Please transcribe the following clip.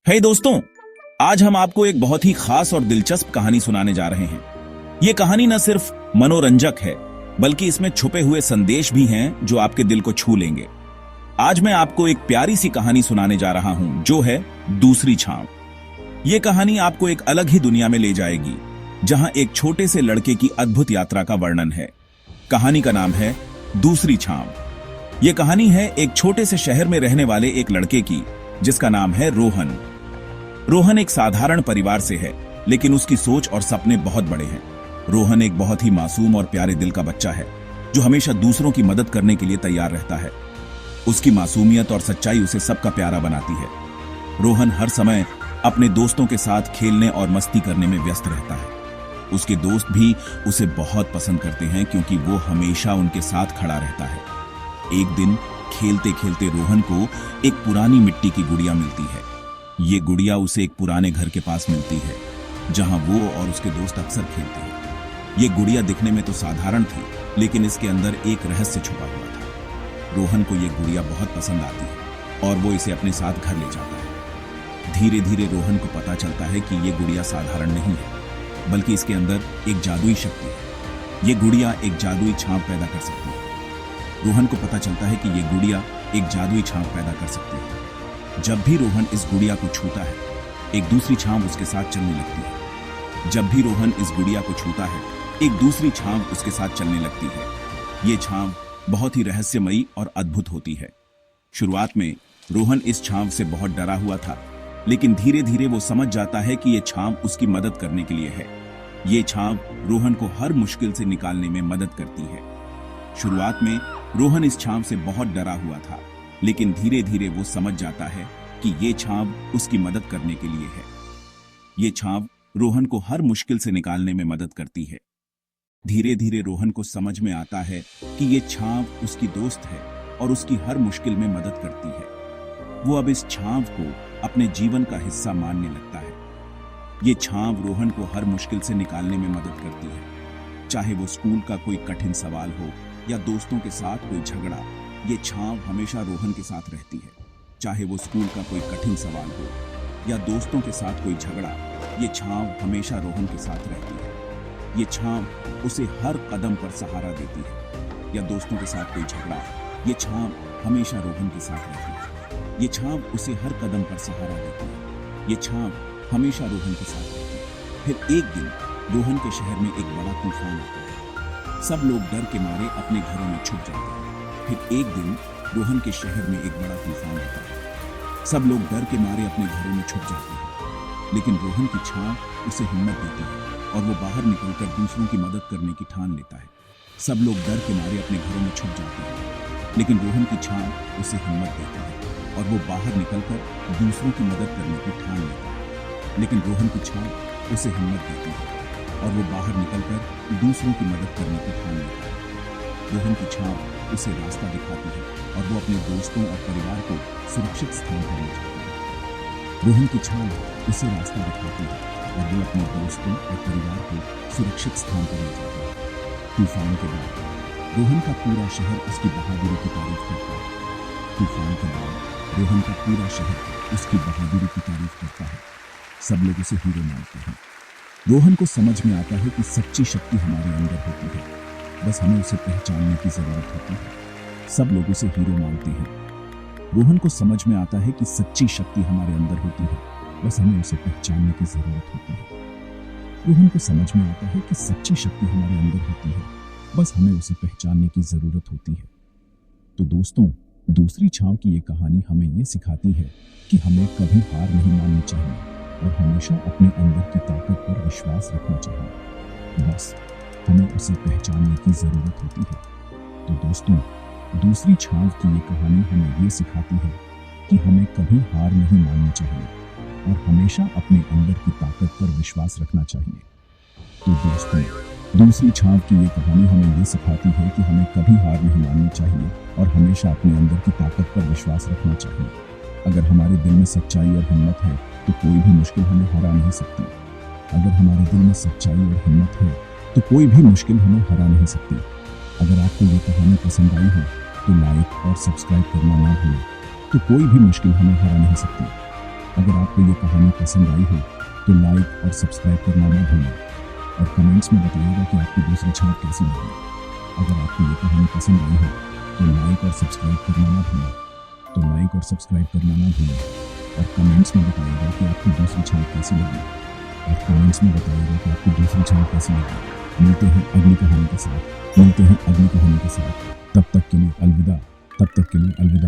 हे दोस्तों, आज हम आपको एक बहुत ही खास और दिलचस्प कहानी सुनाने जा रहे हैं। ये कहानी न सिर्फ मनोरंजक है, बल्कि इसमें छुपे हुए संदेश भी हैं जो आपके दिल को छू लेंगे। आज मैं आपको एक प्यारी सी कहानी सुनाने जा रहा हूं, जो है दूसरी छांव। ये कहानी आपको एक अलग ही दुनिया में ले जाएगी, जहां एक छोटे से लड़के की अद्भुत यात्रा का वर्णन है। कहानी का नाम है दूसरी छांव। ये कहानी है एक छोटे से शहर में रहने वाले एक लड़के की, जिसका नाम है रोहन। रोहन एक साधारण परिवार से है, लेकिन उसकी सोच और सपने बहुत बड़े हैं। रोहन एक बहुत ही मासूम और प्यारे दिल का बच्चा है, जो हमेशा दूसरों की मदद करने के लिए तैयार रहता है। उसकी मासूमियत और सच्चाई उसे सबका प्यारा बनाती है। रोहन हर समय अपने दोस्तों के साथ खेलने और मस्ती करने में व्यस्त रहता है। उसके दोस्त भी उसे बहुत पसंद करते हैं, क्योंकि वो हमेशा उनके साथ खड़ा रहता है। एक दिन खेलते खेलते रोहन को एक पुरानी मिट्टी की गुड़िया मिलती है। ये गुड़िया उसे एक पुराने घर के पास मिलती है, जहां वो और उसके दोस्त अक्सर खेलते हैं। ये गुड़िया दिखने में तो साधारण थी, लेकिन इसके अंदर एक रहस्य छुपा हुआ था। रोहन को ये गुड़िया बहुत पसंद आती है और वो इसे अपने साथ घर ले जाता है। धीरे धीरे रोहन को पता चलता है कि ये गुड़िया साधारण नहीं है, बल्कि इसके अंदर एक जादुई शक्ति है। ये गुड़िया एक जादुई छांव पैदा कर सकती है। रोहन को पता चलता है कि ये गुड़िया एक जादुई छांव पैदा कर सकती है। जब भी रोहन इस गुड़िया को छूता है, एक दूसरी छांव उसके साथ चलने लगती है। जब भी रोहन इस गुड़िया को छूता है, एक दूसरी छांव उसके साथ चलने लगती है। ये छांव बहुत ही रहस्यमयी और अद्भुत होती है। शुरुआत में रोहन इस छांव से बहुत डरा हुआ था, लेकिन धीरे धीरे वो समझ जाता है कि ये छांव उसकी मदद करने के लिए है। ये छांव रोहन को हर मुश्किल से निकालने में मदद करती है। शुरुआत में रोहन इस छांव से बहुत डरा हुआ था, लेकिन धीरे धीरे वो समझ जाता है कि ये छांव उसकी मदद करने के लिए है। ये छांव रोहन को हर मुश्किल से निकालने में मदद करती है। धीरे धीरे रोहन को समझ में आता है कि ये छांव उसकी दोस्त है और उसकी हर मुश्किल में मदद करती है। वो अब इस छांव को अपने जीवन का हिस्सा मानने लगता है। ये छांव रोहन को हर मुश्किल से निकालने में मदद करती है। चाहे वो स्कूल का कोई कठिन सवाल हो या दोस्तों के साथ कोई झगड़ा, ये छांव हमेशा रोहन के साथ रहती है। चाहे वो स्कूल का कोई कठिन सवाल हो या दोस्तों के साथ कोई झगड़ा, ये छांव हमेशा रोहन के साथ रहती है। ये छांव उसे हर कदम पर सहारा देती है। या दोस्तों के साथ कोई झगड़ा, ये छांव हमेशा रोहन के साथ रहती है। ये छांव उसे हर कदम पर सहारा देती है। ये छांव हमेशा रोहन के साथ रहती है। फिर एक दिन रोहन के शहर में एक बड़ा तूफान आता है। सब लोग डर के मारे अपने घरों में छुप जाते हैं। फिर एक दिन रोहन के शहर में एक बड़ा तूफान आता है। सब लोग डर के मारे अपने घरों में छुप जाते हैं, लेकिन रोहन की छांव उसे हिम्मत देती है और वो बाहर निकलकर दूसरों की मदद करने की ठान लेता है। सब लोग डर के मारे अपने घरों में छुप जाते हैं, लेकिन रोहन की छांव उसे हिम्मत देती है और वो बाहर निकलकर दूसरों की मदद करने की ठान लेता है। लेकिन रोहन की छांव उसे हिम्मत देती है और वो बाहर निकलकर दूसरों की मदद करने की ठान लेता है। रोहन की छांव उसे रास्ता दिखाती है और वो अपने दोस्तों और परिवार को सुरक्षित स्थान पर ले जाती है। रोहन की छांव उसे रास्ता दिखाती है और वो अपने दोस्तों और परिवार को सुरक्षित स्थान पर ले जाती है। तूफान के बाद रोहन का पूरा शहर उसकी बहादुरी की तारीफ करता है। तूफान के बाद रोहन का पूरा शहर उसकी बहादुरी की तारीफ करता है। सब लोग उसे हीरो मानते हैं। रोहन को समझ में आता है कि सच्ची शक्ति हमारे अंदर होती है, बस हमें उसे पहचानने की जरूरत होती है। सब लोग उसे हीरो मानते हैं। रोहन को समझ में आता है कि सच्ची शक्ति हमारे अंदर होती है, बस हमें उसे पहचानने की जरूरत होती है। रोहन को समझ में आता है कि सच्ची शक्ति हमारे अंदर होती है, बस हमें उसे पहचानने की जरूरत होती है। तो दोस्तों, दूसरी छांव की ये कहानी हमें ये सिखाती है कि हमें कभी हार नहीं माननी चाहिए और हमेशा अपने अंदर की ताकत पर विश्वास रखना चाहिए। बस हमें उसे पहचानने की जरूरत होती है। तो दोस्तों, दूसरी छांव की ये कहानी हमें ये सिखाती है कि हमें कभी हार नहीं माननी चाहिए और हमेशा अपने अंदर की ताकत पर विश्वास रखना चाहिए। तो दोस्तों, दूसरी छांव की ये कहानी हमें ये सिखाती है कि हमें कभी हार नहीं माननी चाहिए और हमेशा अपने अंदर की ताकत पर विश्वास रखना चाहिए। अगर हमारे दिल में सच्चाई और हिम्मत है, तो कोई भी मुश्किल हमें हरा नहीं सकती। अगर हमारे दिल में सच्चाई और हिम्मत है, तो कोई भी मुश्किल हमें हरा नहीं सकती। अगर आपको ये कहानी पसंद आई हो, तो लाइक और सब्सक्राइब करना ना भूलें। तो कोई भी मुश्किल हमें हरा नहीं सकती। अगर आपको ये कहानी पसंद आई हो तो लाइक और सब्सक्राइब करना ना भूलें और कमेंट्स में बताइएगा कि आपकी दूसरी छाप कैसी लगी। अगर आपको ये कहानी पसंद आई हो तो लाइक और सब्सक्राइब करना ना भूलें और कमेंट्स में बताइएगा कि आपकी दूसरी छाप कैसी लगी। मिलते हैं अगली कहानी के साथ। तब तक के लिए अलविदा।